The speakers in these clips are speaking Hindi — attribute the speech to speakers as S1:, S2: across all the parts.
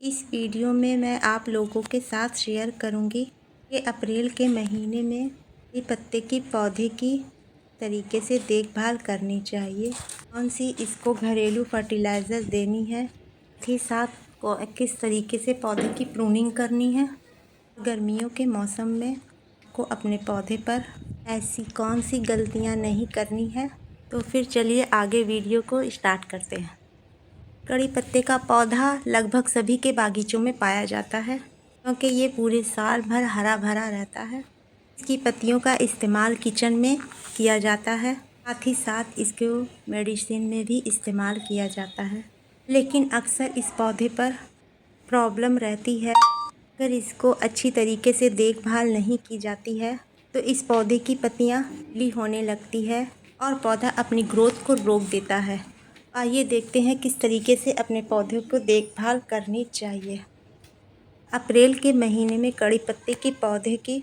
S1: इस वीडियो में मैं आप लोगों के साथ शेयर करूंगी कि अप्रैल के महीने में कड़ी पत्ते की पौधे की तरीके से देखभाल करनी चाहिए, कौन सी इसको घरेलू फर्टिलाइज़र देनी है, साथ किस तरीके से पौधे की प्रूनिंग करनी है। गर्मियों के मौसम में को अपने पौधे पर ऐसी कौन सी गलतियां नहीं करनी है। तो फिर चलिए आगे वीडियो को स्टार्ट करते हैं। कड़ी पत्ते का पौधा लगभग सभी के बागीचों में पाया जाता है क्योंकि ये पूरे साल भर हरा भरा रहता है। इसकी पत्तियों का इस्तेमाल किचन में किया जाता है, साथ ही साथ इसको मेडिसिन में भी इस्तेमाल किया जाता है। लेकिन अक्सर इस पौधे पर प्रॉब्लम रहती है। अगर इसको अच्छी तरीके से देखभाल नहीं की जाती है तो इस पौधे की पत्तियां पीली होने लगती है और पौधा अपनी ग्रोथ को रोक देता है। आइए देखते हैं किस तरीके से अपने पौधों को देखभाल करनी चाहिए। अप्रैल के महीने में कड़ी पत्ते के पौधे की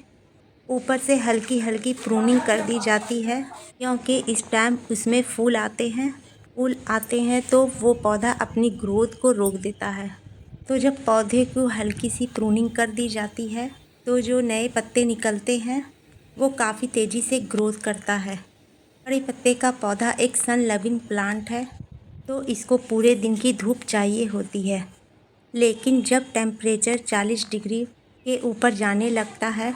S1: ऊपर से हल्की हल्की प्रूनिंग कर दी जाती है क्योंकि इस टाइम उसमें फूल आते हैं तो वो पौधा अपनी ग्रोथ को रोक देता है। तो जब पौधे को हल्की सी प्रूनिंग कर दी जाती है तो जो नए पत्ते निकलते हैं वो काफ़ी तेज़ी से ग्रोथ करता है। कड़ी पत्ते का पौधा एक सन लविंग प्लांट है तो इसको पूरे दिन की धूप चाहिए होती है, लेकिन जब टेम्परेचर 40 डिग्री के ऊपर जाने लगता है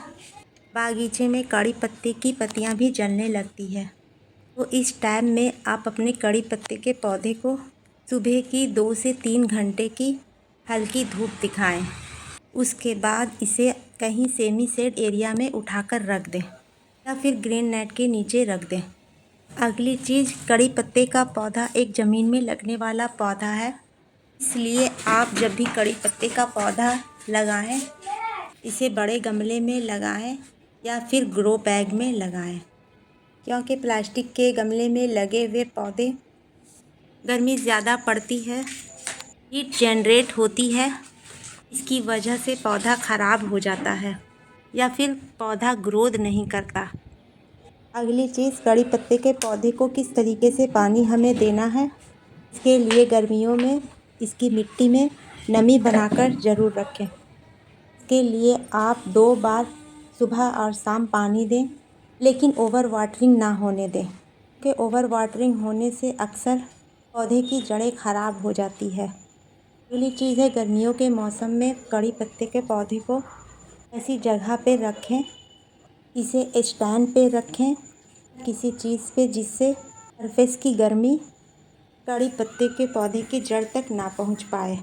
S1: बागीचे में कड़ी पत्ते की पत्तियां भी जलने लगती है। तो इस टाइम में आप अपने कड़ी पत्ते के पौधे को सुबह की 2 से 3 घंटे की हल्की धूप दिखाएं। उसके बाद इसे कहीं सेमी शेड एरिया में उठाकर रख दें या फिर ग्रीन नेट के नीचे रख दें। अगली चीज़, कड़ी पत्ते का पौधा एक ज़मीन में लगने वाला पौधा है, इसलिए आप जब भी कड़ी पत्ते का पौधा लगाएं इसे बड़े गमले में लगाएं या फिर ग्रो बैग में लगाएं, क्योंकि प्लास्टिक के गमले में लगे हुए पौधे गर्मी ज़्यादा पड़ती है, हीट जनरेट होती है, इसकी वजह से पौधा ख़राब हो जाता है या फिर पौधा ग्रोथ नहीं करता। अगली चीज़, कड़ी पत्ते के पौधे को किस तरीके से पानी हमें देना है। इसके लिए गर्मियों में इसकी मिट्टी में नमी बनाकर ज़रूर रखें। इसके लिए आप 2 बार सुबह और शाम पानी दें, लेकिन ओवर वाटरिंग ना होने दें क्योंकि ओवर वाटरिंग होने से अक्सर पौधे की जड़ें ख़राब हो जाती है। अगली चीज़ है, गर्मियों के मौसम में कड़ी पत्ते के पौधे को ऐसी जगह पे रखें, इसे स्टैंड पे रखें किसी चीज़ पे जिससे सरफेस की गर्मी कड़ी पत्ते के पौधे की जड़ तक ना पहुंच पाए,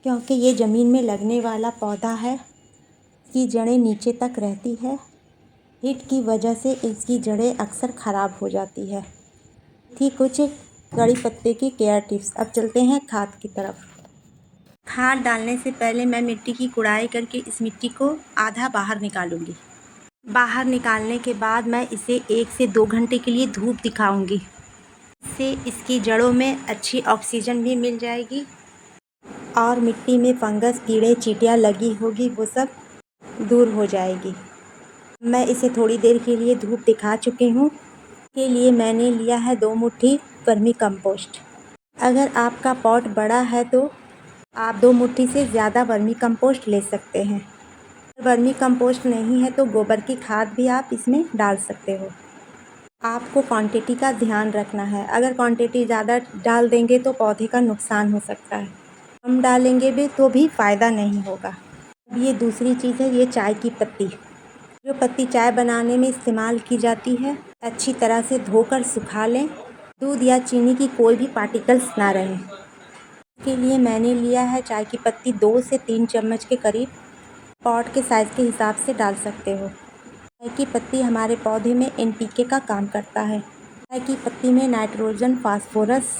S1: क्योंकि ये ज़मीन में लगने वाला पौधा है। इसकी जड़ें नीचे तक रहती है, हीट की वजह से इसकी जड़ें अक्सर ख़राब हो जाती है। थी कुछ कड़ी पत्ते की केयर टिप्स। अब चलते हैं खाद की तरफ। खाद डालने से पहले मैं मिट्टी की गुड़ाई करके इस मिट्टी को आधा बाहर निकालूंगी। बाहर निकालने के बाद मैं इसे 1 से 2 घंटे के लिए धूप दिखाऊंगी। इससे इसकी जड़ों में अच्छी ऑक्सीजन भी मिल जाएगी और मिट्टी में फंगस, कीड़े, चींटियाँ लगी होगी वो सब दूर हो जाएगी। मैं इसे थोड़ी देर के लिए धूप दिखा चुकी हूँ। इसके लिए मैंने लिया है 2 मुट्ठी वर्मी कंपोस्ट। अगर आपका पॉट बड़ा है तो आप 2 मुट्ठी से ज़्यादा वर्मी कंपोस्ट ले सकते हैं। वर्मी कंपोस्ट नहीं है तो गोबर की खाद भी आप इसमें डाल सकते हो। आपको क्वांटिटी का ध्यान रखना है। अगर क्वांटिटी ज़्यादा डाल देंगे तो पौधे का नुकसान हो सकता है, कम डालेंगे भी तो भी फ़ायदा नहीं होगा। ये दूसरी चीज़ है, ये चाय की पत्ती। जो पत्ती चाय बनाने में इस्तेमाल की जाती है, अच्छी तरह से धोकर सुखा लें। दूध या चीनी की कोई भी पार्टिकल्स ना रहें। इसके लिए मैंने लिया है चाय की पत्ती 2 से 3 चम्मच के करीब। पॉट के साइज़ के हिसाब से डाल सकते हो। चाय की पत्ती हमारे पौधे में एनपीके का काम करता है। चाय की पत्ती में नाइट्रोजन, फास्फोरस,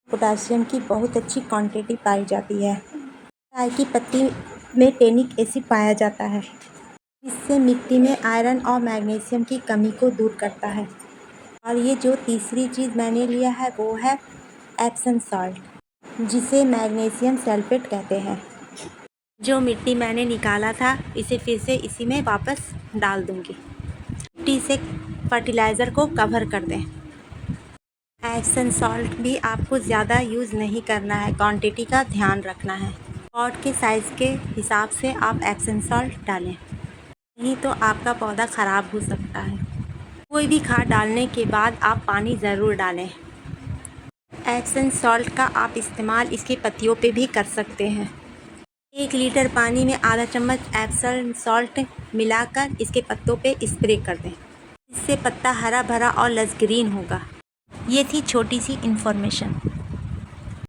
S1: पोटासियम की बहुत अच्छी क्वांटिटी पाई जाती है। चाय की पत्ती में टैनिक एसिड पाया जाता है, जिससे मिट्टी में आयरन और मैग्नीशियम की कमी को दूर करता है। और ये जो तीसरी चीज़ मैंने लिया है वो है एप्सम सॉल्ट, जिसे मैग्नीशियम सल्फेट कहते हैं। जो मिट्टी मैंने निकाला था इसे फिर से इसी में वापस डाल दूंगी। मिट्टी से फर्टिलाइज़र को कवर कर दें। एप्सम सॉल्ट भी आपको ज़्यादा यूज़ नहीं करना है, क्वांटिटी का ध्यान रखना है। पॉट के साइज़ के हिसाब से आप एप्सम सॉल्ट डालें, नहीं तो आपका पौधा ख़राब हो सकता है। कोई भी खाद डालने के बाद आप पानी ज़रूर डालें। एप्सम सॉल्ट का आप इस्तेमाल इसकी पत्तियों पे भी कर सकते हैं। 1 लीटर पानी में आधा चम्मच एप्सम सॉल्ट मिलाकर इसके पत्तों पे स्प्रे कर दें। इससे पत्ता हरा भरा और लस ग्रीन होगा। ये थी छोटी सी इन्फॉर्मेशन।